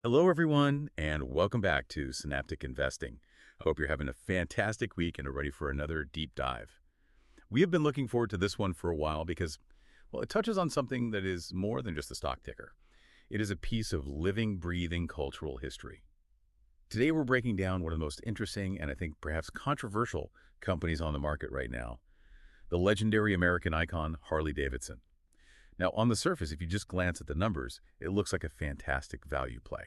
Hello, everyone, and welcome back to Synaptic Investing. I hope you're having a fantastic week and are ready for another deep dive. We have been looking forward to this one for a while because, well, it touches on something that is more than just a stock ticker. It is a piece of living, breathing cultural history. Today, we're breaking down one of the most interesting and I think perhaps controversial companies on the market right now, the legendary American icon Harley-Davidson. Now, on the surface, if you just glance at the numbers, it looks like a fantastic value play.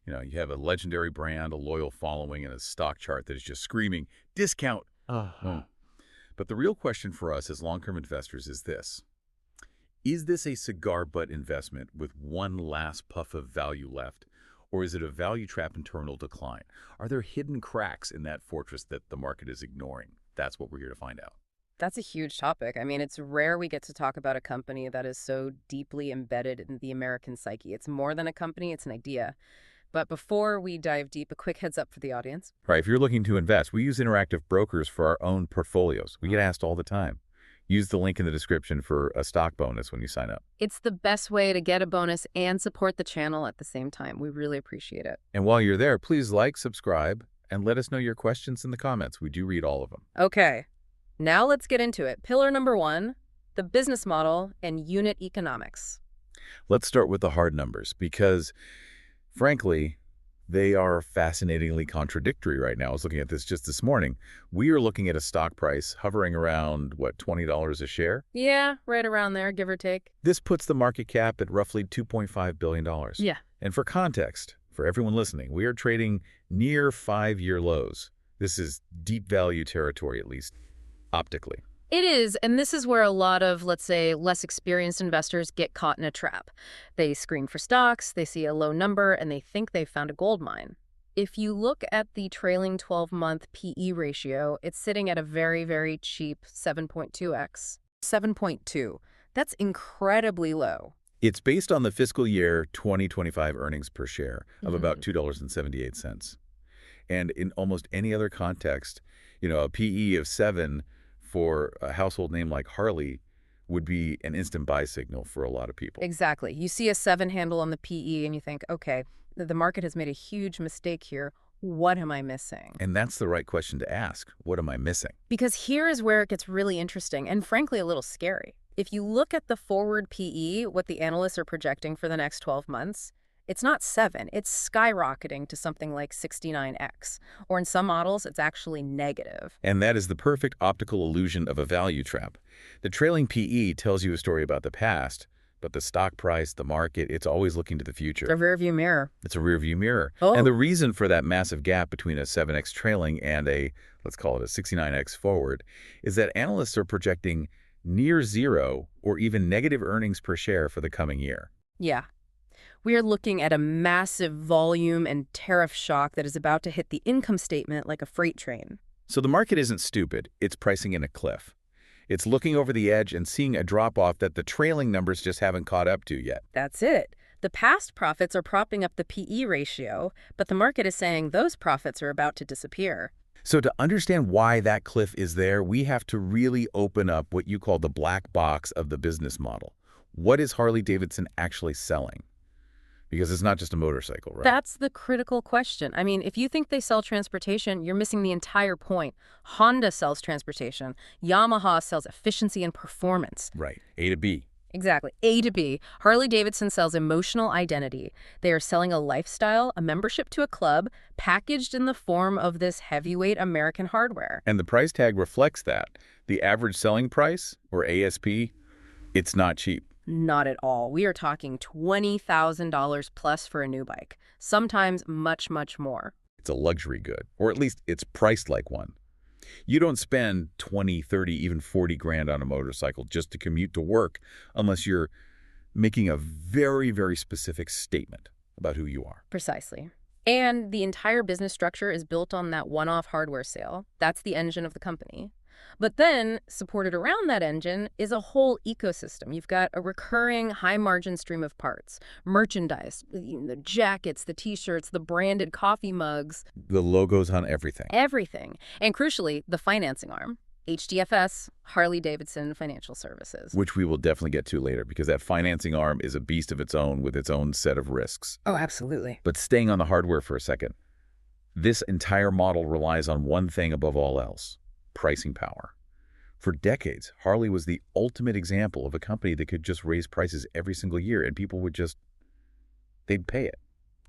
You have a legendary brand, a loyal following, and a stock chart that is just screaming, discount. But the real question for us as long-term investors is this. Is this a cigar butt investment with one last puff of value left, or is it a value trap in terminal decline? Are there hidden cracks in that fortress that the market is ignoring? That's what we're here to find out. That's a huge topic. I mean, it's rare we get to talk about a company that is so deeply embedded in the American psyche. It's more than a company, it's an idea. But before we dive deep, a quick heads up for the audience. Right, if you're looking to invest, we use interactive brokers for our own portfolios. We get asked all the time. Use the link in the description for a stock bonus when you sign up. It's the best way to get a bonus and support the channel at the same time. We really appreciate it. And while you're there, please like, subscribe, and let us know your questions in the comments. We do read all of them. Okay. Now let's get into it. Pillar number 1, the business model and unit economics. Let's start with the hard numbers because, frankly, they are fascinatingly contradictory right now. I was looking at this just this morning. We are looking at a stock price hovering around, what, $20 a share? Yeah, right around there, give or take. This puts the market cap at roughly $2.5 billion. Yeah. And for context, for everyone listening, we are trading near 5-year lows. This is deep value territory, at least optically. It is, and this is where a lot of, let's say, less experienced investors get caught in a trap. They screen for stocks, they see a low number, and they think they've found a gold mine. If you look at the trailing 12-month PE ratio, it's sitting at a very, very cheap 7.2x. 7.2. That's incredibly low. It's based on the fiscal year 2025 earnings per share of about $2.78. And in almost any other context, a PE of 7 for a household name like Harley would be an instant buy signal for a lot of people. Exactly. You see a 7 handle on the PE and you think, okay, the market has made a huge mistake here. What am I missing? And that's the right question to ask. What am I missing? Because here is where it gets really interesting and frankly a little scary. If you look at the forward PE, what the analysts are projecting for the next 12 months, it's not 7, it's skyrocketing to something like 69x. Or in some models, it's actually negative. And that is the perfect optical illusion of a value trap. The trailing PE tells you a story about the past, but the stock price, the market, it's always looking to the future. The rearview mirror. It's a rearview mirror. Oh. And the reason for that massive gap between a 7x trailing and a, let's call it a 69x forward, is that analysts are projecting near zero or even negative earnings per share for the coming year. Yeah. We are looking at a massive volume and tariff shock that is about to hit the income statement like a freight train. So the market isn't stupid. It's pricing in a cliff. It's looking over the edge and seeing a drop-off that the trailing numbers just haven't caught up to yet. That's it. The past profits are propping up the PE ratio, but the market is saying those profits are about to disappear. So to understand why that cliff is there, we have to really open up what you call the black box of the business model. What is Harley-Davidson actually selling? Because it's not just a motorcycle, right? That's the critical question. I mean, if you think they sell transportation, you're missing the entire point. Honda sells transportation. Yamaha sells efficiency and performance. Right. A to B. Exactly. A to B. Harley-Davidson sells emotional identity. They are selling a lifestyle, a membership to a club, packaged in the form of this heavyweight American hardware. And the price tag reflects that. The average selling price, or ASP, it's not cheap. Not at all. We are talking $20,000 plus for a new bike. Sometimes much, much more. It's a luxury good, or at least it's priced like one. You don't spend 20, 30, even 40 grand on a motorcycle just to commute to work unless you're making a very, very specific statement about who you are. Precisely. And the entire business structure is built on that one-off hardware sale. That's the engine of the company. But then, supported around that engine is a whole ecosystem. You've got a recurring high-margin stream of parts, merchandise, the jackets, the T-shirts, the branded coffee mugs. The logos on everything. Everything. And crucially, the financing arm. HDFS, Harley-Davidson Financial Services. Which we will definitely get to later, because that financing arm is a beast of its own with its own set of risks. Oh, absolutely. But staying on the hardware for a second, this entire model relies on one thing above all else: pricing power. For decades, Harley was the ultimate example of a company that could just raise prices every single year, and people would they'd pay it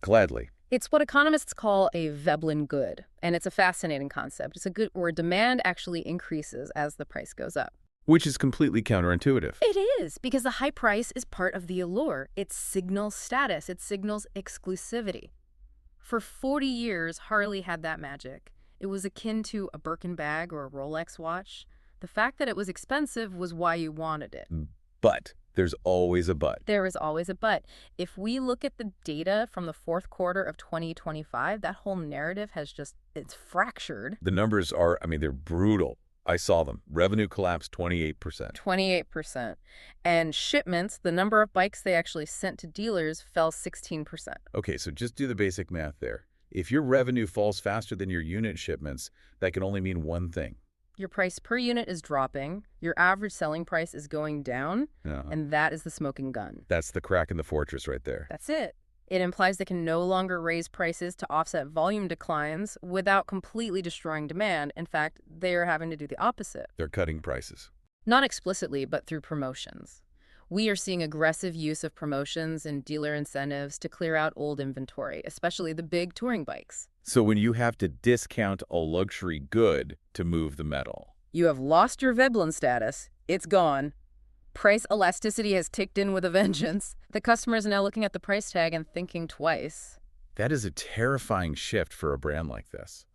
gladly. It's what economists call a Veblen good, and it's a fascinating concept. It's a good where demand actually increases as the price goes up. Which is completely counterintuitive. It is, because the high price is part of the allure. It signals status. It signals exclusivity. For 40 years, Harley had that magic. It was akin to a Birkin bag or a Rolex watch. The fact that it was expensive was why you wanted it. But there's always a but. There is always a but. If we look at the data from the fourth quarter of 2025, that whole narrative it's fractured. The numbers are, they're brutal. I saw them. Revenue collapsed 28%. 28%. And shipments, the number of bikes they actually sent to dealers, fell 16%. Okay, so just do the basic math there. If your revenue falls faster than your unit shipments, that can only mean one thing. Your price per unit is dropping, your average selling price is going down, and that is the smoking gun. That's the crack in the fortress right there. That's it. It implies they can no longer raise prices to offset volume declines without completely destroying demand. In fact, they are having to do the opposite. They're cutting prices. Not explicitly, but through promotions. We are seeing aggressive use of promotions and dealer incentives to clear out old inventory, especially the big touring bikes. So when you have to discount a luxury good to move the metal, you have lost your Veblen status. It's gone. Price elasticity has ticked in with a vengeance. The customer is now looking at the price tag and thinking twice. That is a terrifying shift for a brand like this.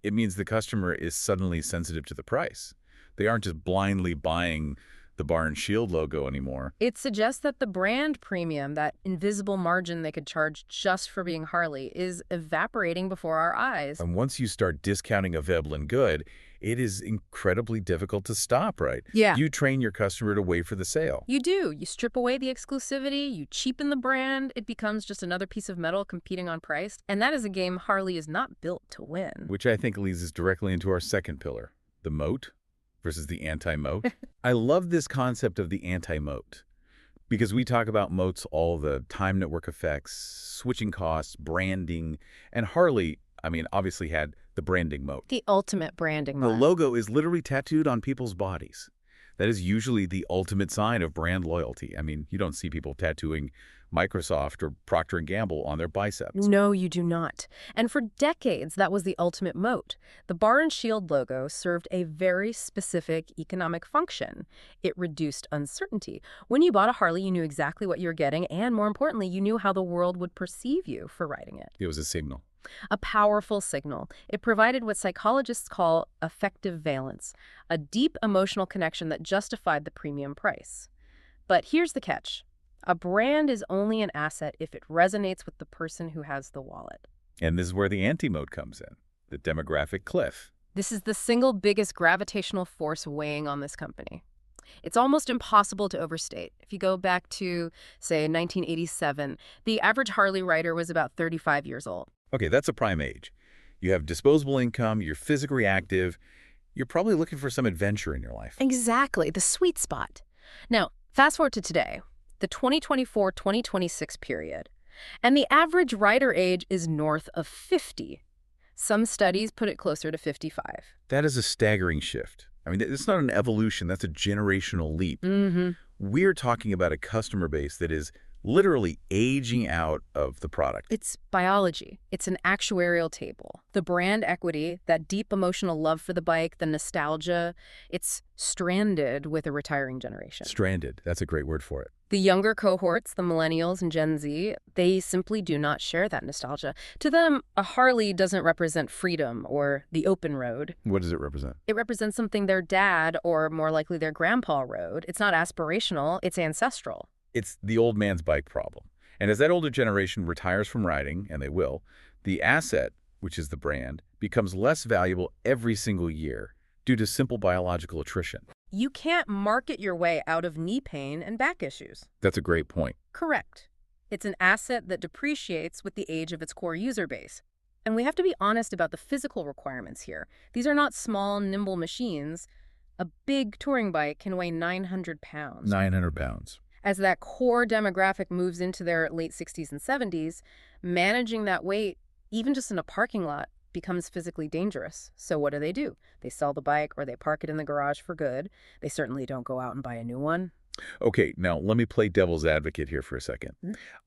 It means the customer is suddenly sensitive to the price. They aren't just blindly buying the bar and shield logo anymore. It suggests that the brand premium, that invisible margin they could charge just for being Harley, is evaporating before our eyes. And once you start discounting a Veblen good, it is incredibly difficult to stop, right? Yeah. You train your customer to wait for the sale. You do. You strip away the exclusivity, you cheapen the brand, it becomes just another piece of metal competing on price. And that is a game Harley is not built to win. Which I think leads us directly into our second pillar, the moat versus the anti-moat. I love this concept of the anti-moat because we talk about moats all the time, network effects, switching costs, branding, and Harley, obviously had the branding moat. The ultimate branding moat. The logo is literally tattooed on people's bodies. That is usually the ultimate sign of brand loyalty. You don't see people tattooing Microsoft or Procter & Gamble on their biceps. No, you do not. And for decades, that was the ultimate moat. The bar and shield logo served a very specific economic function. It reduced uncertainty. When you bought a Harley, you knew exactly what you were getting, and more importantly, you knew how the world would perceive you for riding it. It was a signal. A powerful signal. It provided what psychologists call affective valence, a deep emotional connection that justified the premium price. But here's the catch. A brand is only an asset if it resonates with the person who has the wallet. And this is where the anti-moat comes in, the demographic cliff. This is the single biggest gravitational force weighing on this company. It's almost impossible to overstate. If you go back to, say, 1987, the average Harley rider was about 35 years old. Okay, that's a prime age. You have disposable income, you're physically active, you're probably looking for some adventure in your life. Exactly, the sweet spot. Now, fast forward to today, the 2024-2026 period, and the average rider age is north of 50. Some studies put it closer to 55. That is a staggering shift. It's not an evolution, that's a generational leap. Mm-hmm. We're talking about a customer base that is literally aging out of the product. It's biology. It's an actuarial table. The brand equity, that deep emotional love for the bike, the nostalgia, it's stranded with a retiring generation. Stranded. That's a great word for it. The younger cohorts, the millennials and Gen Z, they simply do not share that nostalgia. To them, a Harley doesn't represent freedom or the open road. What does it represent? It represents something their dad, or more likely their grandpa, rode. It's not aspirational, it's ancestral. It's the old man's bike problem. And as that older generation retires from riding, and they will, the asset, which is the brand, becomes less valuable every single year due to simple biological attrition. You can't market your way out of knee pain and back issues. That's a great point. Correct. It's an asset that depreciates with the age of its core user base. And we have to be honest about the physical requirements here. These are not small, nimble machines. A big touring bike can weigh 900 pounds. 900 pounds. As that core demographic moves into their late 60s and 70s, managing that weight, even just in a parking lot, becomes physically dangerous. So what do? They sell the bike or they park it in the garage for good. They certainly don't go out and buy a new one. Okay, now let me play devil's advocate here for a second.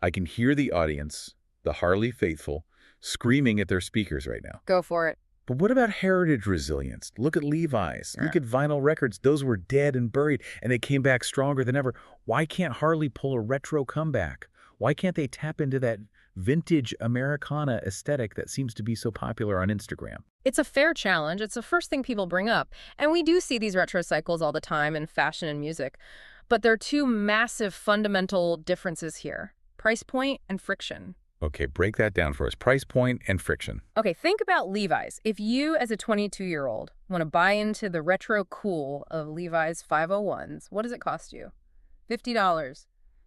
I can hear the audience, the Harley faithful, screaming at their speakers right now. Go for it. But what about heritage resilience? Look at Levi's. Yeah. Look at vinyl records. Those were dead and buried, and they came back stronger than ever. Why can't Harley pull a retro comeback? Why can't they tap into that vintage Americana aesthetic that seems to be so popular on Instagram? It's a fair challenge. It's the first thing people bring up. And we do see these retro cycles all the time in fashion and music. But there are two massive fundamental differences here: price point and friction. Okay, break that down for us. Price point and friction. Okay, think about Levi's. If you, as a 22-year-old, want to buy into the retro cool of Levi's 501s, what does it cost you? $50,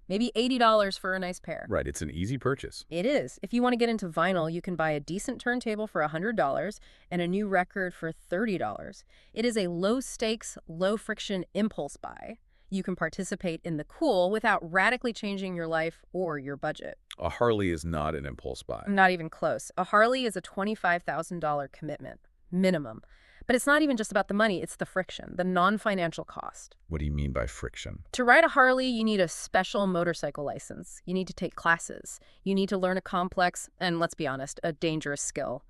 maybe $80 for a nice pair. Right, it's an easy purchase. It is. If you want to get into vinyl, you can buy a decent turntable for $100 and a new record for $30. It is a low-stakes, low-friction impulse buy. You can participate in the cool without radically changing your life or your budget. A Harley is not an impulse buy. Not even close. A Harley is a $25,000 commitment, minimum. But it's not even just about the money, it's the friction, the non-financial cost. What do you mean by friction? To ride a Harley, you need a special motorcycle license. You need to take classes. You need to learn a complex, and let's be honest, a dangerous skill.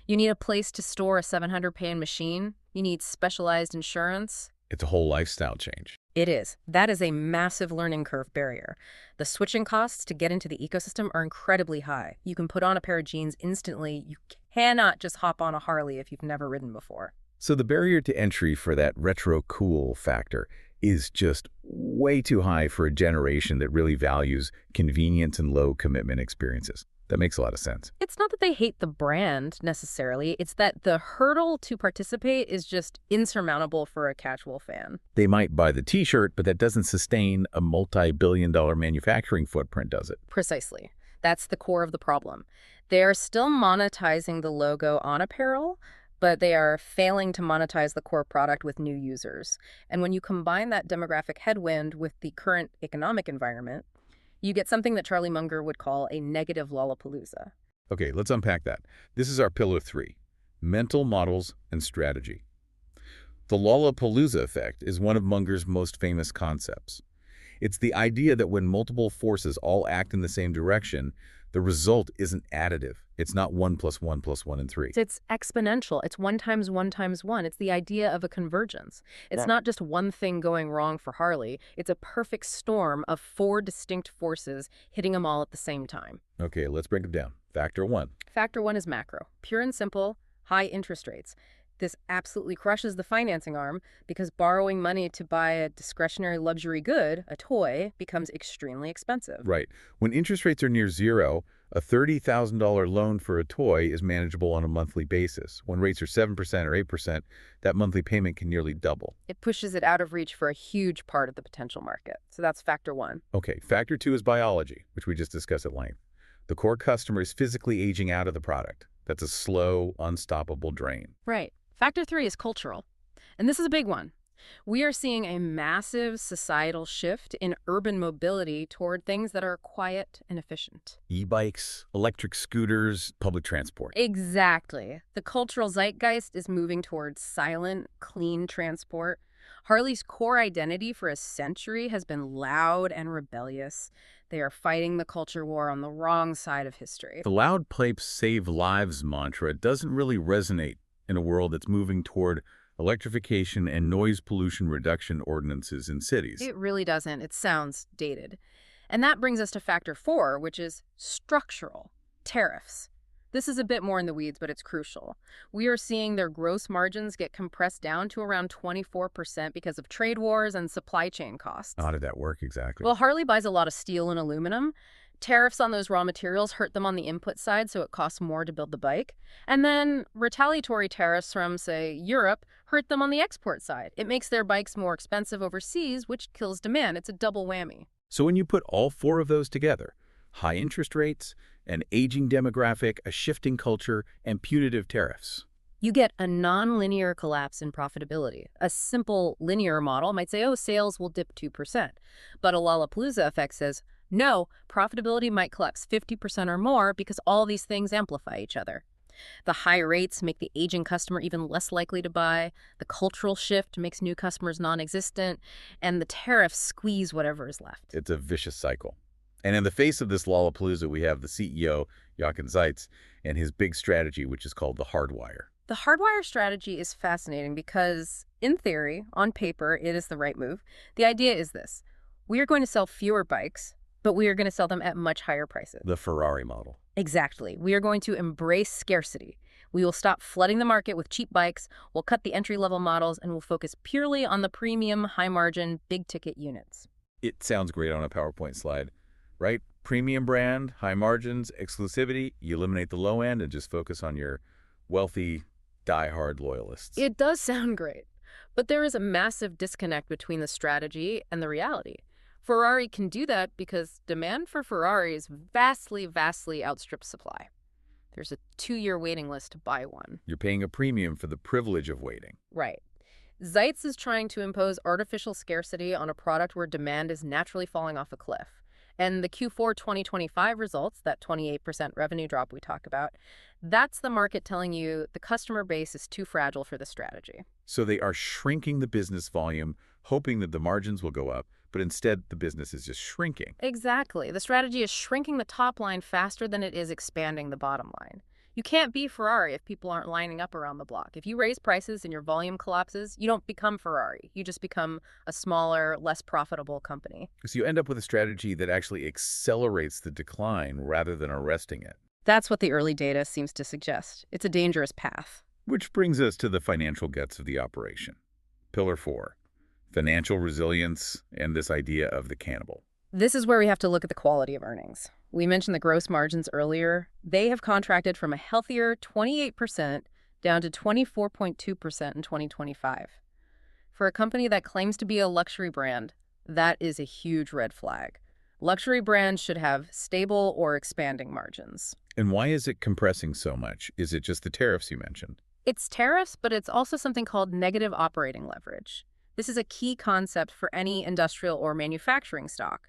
You need a place to store a 700-pound machine. You need specialized insurance. It's a whole lifestyle change. It is. That is a massive learning curve barrier. The switching costs to get into the ecosystem are incredibly high. You can put on a pair of jeans instantly. You cannot just hop on a Harley if you've never ridden before. So the barrier to entry for that retro cool factor is just way too high for a generation that really values convenience and low commitment experiences. That makes a lot of sense. It's not that they hate the brand necessarily. It's that the hurdle to participate is just insurmountable for a casual fan. They might buy the t-shirt, but that doesn't sustain a multi-billion-dollar manufacturing footprint, does it? Precisely. That's the core of the problem. They are still monetizing the logo on apparel, but they are failing to monetize the core product with new users. And when you combine that demographic headwind with the current economic environment, you get something that Charlie Munger would call a negative Lollapalooza. Okay, let's unpack that. This is our pillar 3, mental models and strategy. The Lollapalooza effect is one of Munger's most famous concepts. It's the idea that when multiple forces all act in the same direction, the result isn't additive. It's not 1 + 1 + 1 and 3. It's exponential. It's 1 × 1 × 1. It's the idea of a convergence. It's not just one thing going wrong for Harley. It's a perfect storm of 4 distinct forces hitting them all at the same time. Okay, let's break them down. Factor 1. Factor 1 is macro. Pure and simple, high interest rates. This absolutely crushes the financing arm because borrowing money to buy a discretionary luxury good, a toy, becomes extremely expensive. Right. When interest rates are near zero, a $30,000 loan for a toy is manageable on a monthly basis. When rates are 7% or 8%, that monthly payment can nearly double. It pushes it out of reach for a huge part of the potential market. So that's factor 1. Okay, factor 2 is biology, which we just discussed at length. The core customer is physically aging out of the product. That's a slow, unstoppable drain. Right. Factor 3 is cultural. And this is a big one. We are seeing a massive societal shift in urban mobility toward things that are quiet and efficient. E-bikes, electric scooters, public transport. Exactly. The cultural zeitgeist is moving towards silent, clean transport. Harley's core identity for a century has been loud and rebellious. They are fighting the culture war on the wrong side of history. The loud pipes save lives mantra doesn't really resonate in a world that's moving toward electrification and noise pollution reduction ordinances in cities. It really doesn't. It sounds dated. And that brings us to factor 4, which is structural. Tariffs. This is a bit more in the weeds, but it's crucial. We are seeing their gross margins get compressed down to around 24% because of trade wars and supply chain costs. How did that work exactly? Well, Harley buys a lot of steel and aluminum. Tariffs on those raw materials hurt them on the input side, so it costs more to build the bike. And then retaliatory tariffs from, say, Europe hurt them on the export side. It makes their bikes more expensive overseas, which kills demand. It's a double whammy. So when you put all 4 of those together, high interest rates, an aging demographic, a shifting culture, and punitive tariffs, You get a nonlinear collapse in profitability. A simple linear model might say, oh, sales will dip 2%. But a Lollapalooza effect says, no, profitability might collapse 50% or more because all these things amplify each other. The high rates make the aging customer even less likely to buy, the cultural shift makes new customers non-existent, and the tariffs squeeze whatever is left. It's a vicious cycle. And in the face of this Lollapalooza, we have the CEO, Jochen Zeitz, and his big strategy, which is called the Hardwire. The Hardwire strategy is fascinating because, in theory, on paper, it is the right move. The idea is this. We are going to sell fewer bikes, but we are going to sell them at much higher prices. The Ferrari model. Exactly. We are going to embrace scarcity. We will stop flooding the market with cheap bikes, we'll cut the entry-level models, and we'll focus purely on the premium, high-margin, big-ticket units. It sounds great on a PowerPoint slide, right? Premium brand, high margins, exclusivity. You eliminate the low end and just focus on your wealthy, die-hard loyalists. It does sound great, but there is a massive disconnect between the strategy and the reality. Ferrari can do that because demand for Ferraris vastly outstrips supply. There's a 2-year waiting list to buy one. You're paying a premium for the privilege of waiting. Right. Zeitz is trying to impose artificial scarcity on a product where demand is naturally falling off a cliff. And the Q4 2025 results, that 28% revenue drop we talk about, that's the market telling you the customer base is too fragile for the strategy. So they are shrinking the business volume, hoping that the margins will go up, but instead the business is just shrinking. Exactly. The strategy is shrinking the top line faster than it is expanding the bottom line. You can't be Ferrari if people aren't lining up around the block. If you raise prices and your volume collapses, you don't become Ferrari. You just become a smaller, less profitable company. So you end up with a strategy that actually accelerates the decline rather than arresting it. That's what the early data seems to suggest. It's a dangerous path. Which brings us to the financial guts of the operation. Pillar 4, financial resilience and this idea of the cannibal. This is where we have to look at the quality of earnings. We mentioned the gross margins earlier. They have contracted from a healthier 28% down to 24.2% in 2025. For a company that claims to be a luxury brand, that is a huge red flag. Luxury brands should have stable or expanding margins. And why is it compressing so much? Is it just the tariffs you mentioned? It's tariffs, but it's also something called negative operating leverage. This is a key concept for any industrial or manufacturing stock.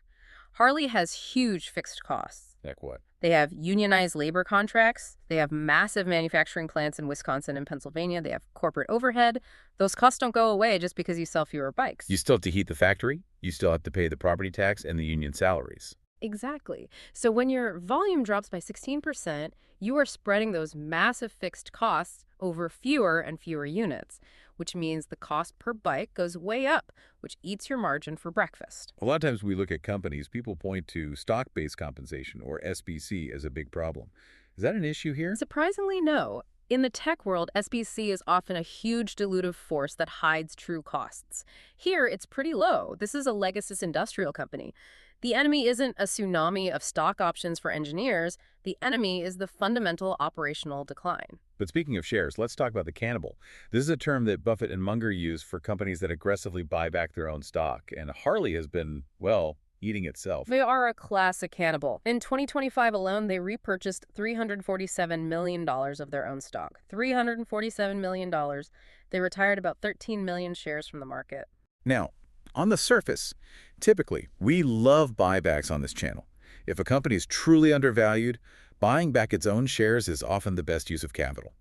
Harley has huge fixed costs. Like what? They have unionized labor contracts. They have massive manufacturing plants in Wisconsin and Pennsylvania. They have corporate overhead. Those costs don't go away just because you sell fewer bikes. You still have to heat the factory. You still have to pay the property tax and the union salaries. Exactly. So when your volume drops by 16%, you are spreading those massive fixed costs over fewer and fewer units, which means the cost per bike goes way up, which eats your margin for breakfast. A lot of times we look at companies, people point to stock-based compensation, or SBC, as a big problem. Is that an issue here? Surprisingly, no. In the tech world, SBC is often a huge dilutive force that hides true costs. Here, it's pretty low. This is a legacy industrial company. The enemy isn't a tsunami of stock options for engineers. The enemy is the fundamental operational decline. But speaking of shares, let's talk about the cannibal. This is a term that Buffett and Munger use for companies that aggressively buy back their own stock. And Harley has been, well, eating itself. They are a classic cannibal. In 2025 alone, they repurchased $347 million of their own stock. $347 million. They retired about 13 million shares from the market. Now, on the surface, typically, we love buybacks on this channel. If a company is truly undervalued, buying back its own shares is often the best use of capital.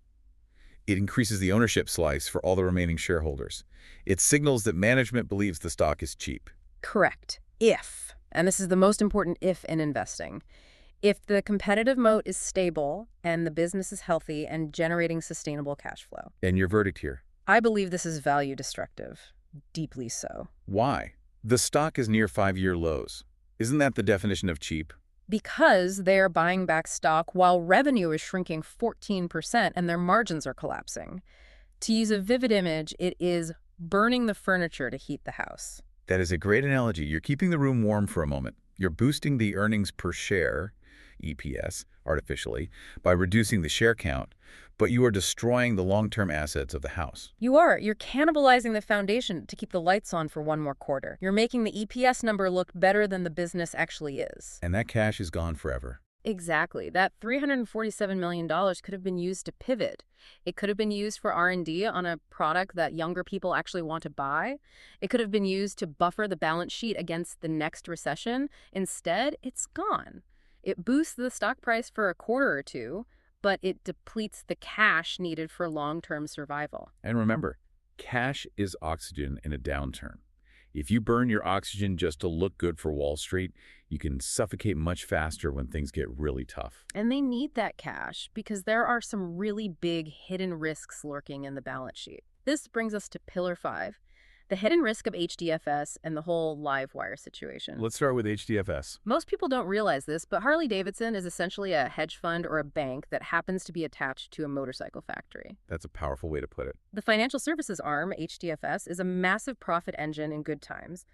It increases the ownership slice for all the remaining shareholders. It signals that management believes the stock is cheap. Correct. If, and this is the most important if in investing, if the competitive moat is stable and the business is healthy and generating sustainable cash flow. And your verdict here? I believe this is value destructive. Deeply so. Why? The stock is near 5-year lows. Isn't that the definition of cheap? Because they are buying back stock while revenue is shrinking 14% and their margins are collapsing. To use a vivid image, it is burning the furniture to heat the house. That is a great analogy. You're keeping the room warm for a moment. You're boosting the earnings per share, EPS, artificially, by reducing the share count, but you are destroying the long-term assets of the house. You're cannibalizing the foundation to keep the lights on for one more quarter. You're making the EPS number look better than the business actually is. And that cash is gone forever. Exactly. That $347 million could have been used to pivot. It could have been used for R&D on a product that younger people actually want to buy. It could have been used to buffer the balance sheet against the next recession. Instead, it's gone. It boosts the stock price for a quarter or two, but it depletes the cash needed for long-term survival. And remember, cash is oxygen in a downturn. If you burn your oxygen just to look good for Wall Street, you can suffocate much faster when things get really tough. And they need that cash because there are some really big hidden risks lurking in the balance sheet. This brings us to Pillar 5, the hidden risk of HDFS and the whole LiveWire situation. Let's start with HDFS. Most people don't realize this, but Harley-Davidson is essentially a hedge fund or a bank that happens to be attached to a motorcycle factory. That's a powerful way to put it. The financial services arm, HDFS, is a massive profit engine in good times,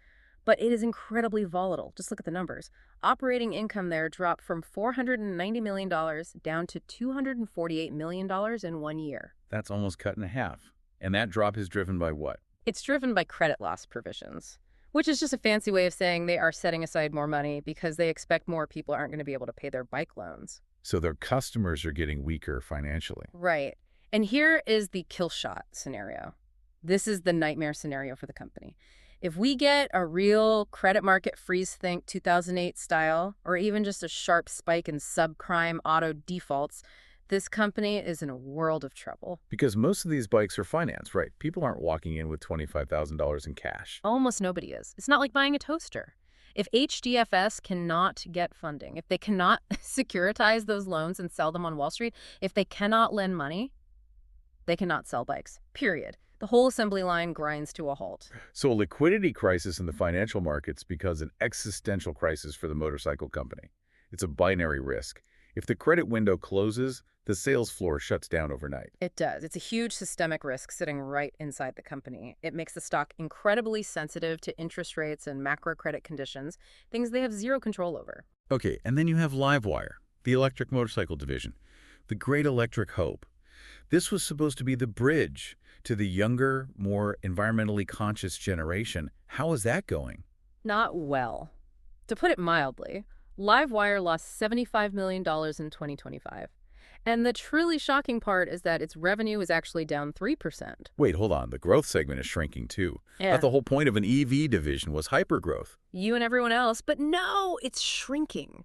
but it is incredibly volatile. Just look at the numbers. Operating income there dropped from $490 million down to $248 million in 1 year. That's almost cut in half. And that drop is driven by what? It's driven by credit loss provisions, which is just a fancy way of saying they are setting aside more money because they expect more people aren't going to be able to pay their bike loans. So their customers are getting weaker financially. Right. And here is the kill shot scenario. This is the nightmare scenario for the company. If we get a real credit market freeze-think 2008 style, or even just a sharp spike in subprime auto defaults, this company is in a world of trouble. Because most of these bikes are financed, right? People aren't walking in with $25,000 in cash. Almost nobody is. It's not like buying a toaster. If HDFS cannot get funding, if they cannot securitize those loans and sell them on Wall Street, if they cannot lend money, they cannot sell bikes, period. The whole assembly line grinds to a halt. So a liquidity crisis in the financial markets becomes an existential crisis for the motorcycle company. It's a binary risk. If the credit window closes, the sales floor shuts down overnight. It does. It's a huge systemic risk sitting right inside the company. It makes the stock incredibly sensitive to interest rates and macro credit conditions, things they have zero control over. Okay, and then you have LiveWire, the electric motorcycle division, the great electric hope. This was supposed to be the bridge to the younger, more environmentally conscious generation. How is that going? Not well. To put it mildly, LiveWire lost $75 million in 2025. And the truly shocking part is that its revenue is actually down 3%. Wait, hold on. The growth segment is shrinking too. Yeah. I thought the whole point of an EV division was hypergrowth. You and everyone else, but no, it's shrinking.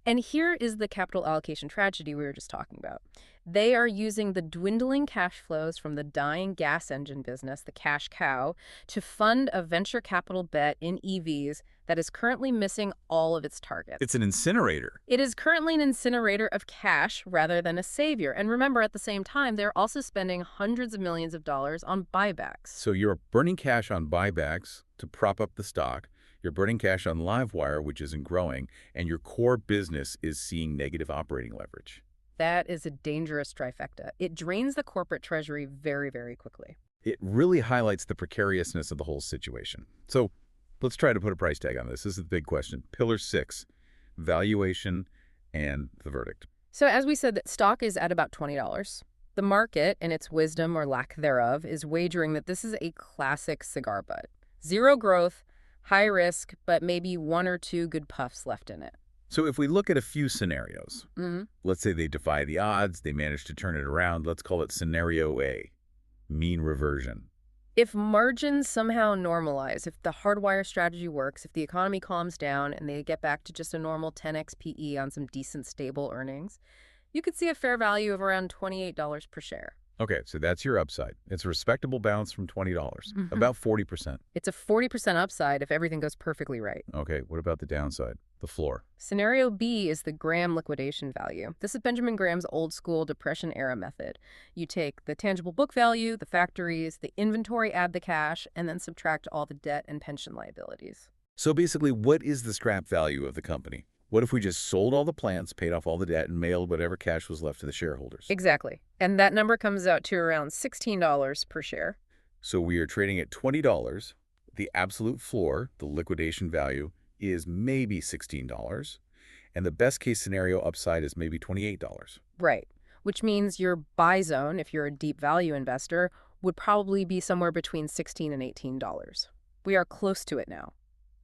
And here is the capital allocation tragedy we were just talking about. They are using the dwindling cash flows from the dying gas engine business, the cash cow, to fund a venture capital bet in EVs that is currently missing all of its targets. It's an incinerator. It is currently an incinerator of cash rather than a savior. And remember, at the same time, they're also spending hundreds of millions of dollars on buybacks. So you're burning cash on buybacks to prop up the stock. You're burning cash on LiveWire, which isn't growing, and your core business is seeing negative operating leverage. That is a dangerous trifecta. It drains the corporate treasury very, very quickly. It really highlights the precariousness of the whole situation. So let's try to put a price tag on this. This is the big question. Pillar 6, valuation and the verdict. So as we said, that stock is at about $20. The market, in its wisdom or lack thereof, is wagering that this is a classic cigar butt. Zero growth, high risk, but maybe one or two good puffs left in it. So if we look at a few scenarios, let's say they defy the odds, they manage to turn it around. Let's call it scenario A, mean reversion. If margins somehow normalize, if the Hardwire strategy works, if the economy calms down and they get back to just a normal 10x PE on some decent stable earnings, you could see a fair value of around $28 per share. Okay, so that's your upside. It's a respectable bounce from $20, about 40%. It's a 40% upside if everything goes perfectly right. Okay, what about the downside, the floor? Scenario B is the Graham liquidation value. This is Benjamin Graham's old school Depression-era method. You take the tangible book value, the factories, the inventory, add the cash, and then subtract all the debt and pension liabilities. So basically, what is the scrap value of the company? What if we just sold all the plants, paid off all the debt, and mailed whatever cash was left to the shareholders? Exactly. And that number comes out to around $16 per share. So we are trading at $20. The absolute floor, the liquidation value, is maybe $16. And the best case scenario upside is maybe $28. Right. Which means your buy zone, if you're a deep value investor, would probably be somewhere between $16 and $18. We are close to it now.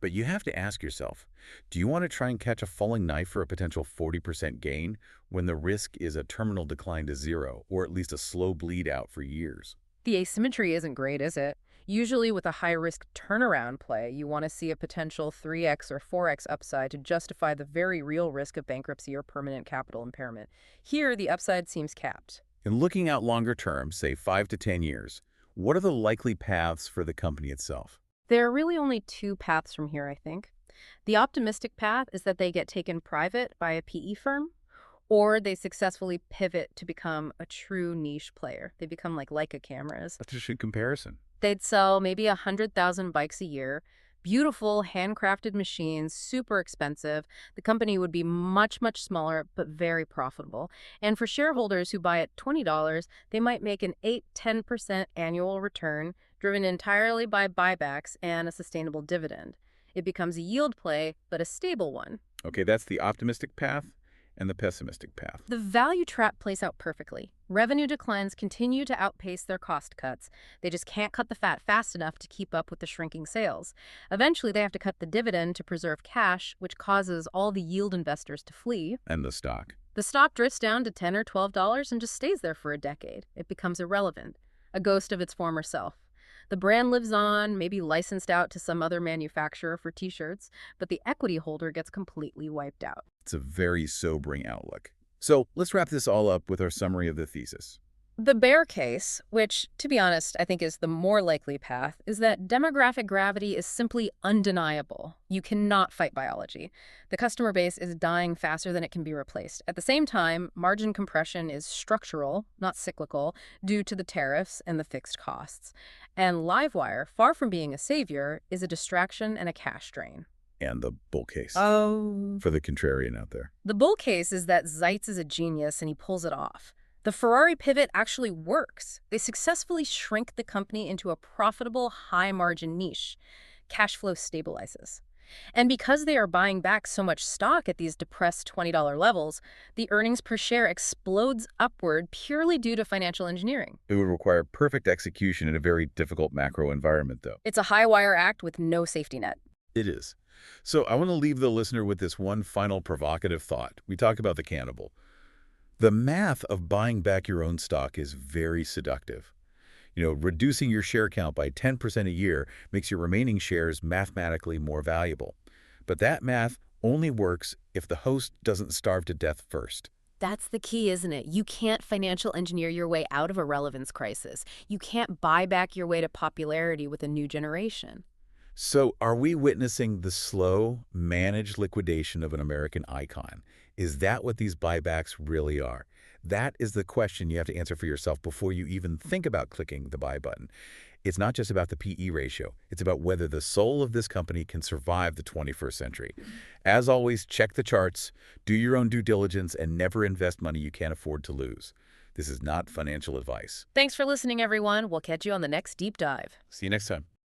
But you have to ask yourself, do you want to try and catch a falling knife for a potential 40% gain when the risk is a terminal decline to zero, or at least a slow bleed out for years? The asymmetry isn't great, is it? Usually with a high-risk turnaround play, you want to see a potential 3x or 4x upside to justify the very real risk of bankruptcy or permanent capital impairment. Here, the upside seems capped. And looking out longer term, say 5 to 10 years, what are the likely paths for the company itself? There are really only two paths from here, I think. The optimistic path is that they get taken private by a PE firm, or they successfully pivot to become a true niche player. They become like Leica cameras. That's just a comparison. They'd sell maybe 100,000 bikes a year, beautiful, handcrafted machines, super expensive. The company would be much, much smaller, but very profitable. And for shareholders who buy at $20, they might make an 8–10% annual return, driven entirely by buybacks and a sustainable dividend. It becomes a yield play, but a stable one. Okay, that's the optimistic path and the pessimistic path. The value trap plays out perfectly. Revenue declines continue to outpace their cost cuts. They just can't cut the fat fast enough to keep up with the shrinking sales. Eventually, they have to cut the dividend to preserve cash, which causes all the yield investors to flee. And the stock. The stock drifts down to $10 or $12 and just stays there for a decade. It becomes irrelevant, a ghost of its former self. The brand lives on, maybe licensed out to some other manufacturer for t-shirts, but the equity holder gets completely wiped out. It's a very sobering outlook. So let's wrap this all up with our summary of the thesis. The bear case, which, to be honest, I think is the more likely path, is that demographic gravity is simply undeniable. You cannot fight biology. The customer base is dying faster than it can be replaced. At the same time, margin compression is structural, not cyclical, due to the tariffs and the fixed costs. And LiveWire, far from being a savior, is a distraction and a cash drain. And the bull case. Oh. For the contrarian out there. The bull case is that Zeitz is a genius and he pulls it off. The Ferrari pivot actually works. They successfully shrink the company into a profitable, high-margin niche. Cash flow stabilizes. And because they are buying back so much stock at these depressed $20 levels, the earnings per share explodes upward purely due to financial engineering. It would require perfect execution in a very difficult macro environment, though. It's a high-wire act with no safety net. It is. So I want to leave the listener with this one final provocative thought. We talked about the Cannibal. The math of buying back your own stock is very seductive. Reducing your share count by 10% a year makes your remaining shares mathematically more valuable. But that math only works if the host doesn't starve to death first. That's the key, isn't it? You can't financial engineer your way out of a relevance crisis. You can't buy back your way to popularity with a new generation. So are we witnessing the slow, managed liquidation of an American icon? Is that what these buybacks really are? That is the question you have to answer for yourself before you even think about clicking the buy button. It's not just about the PE ratio. It's about whether the soul of this company can survive the 21st century. As always, check the charts, do your own due diligence, and never invest money you can't afford to lose. This is not financial advice. Thanks for listening, everyone. We'll catch you on the next deep dive. See you next time.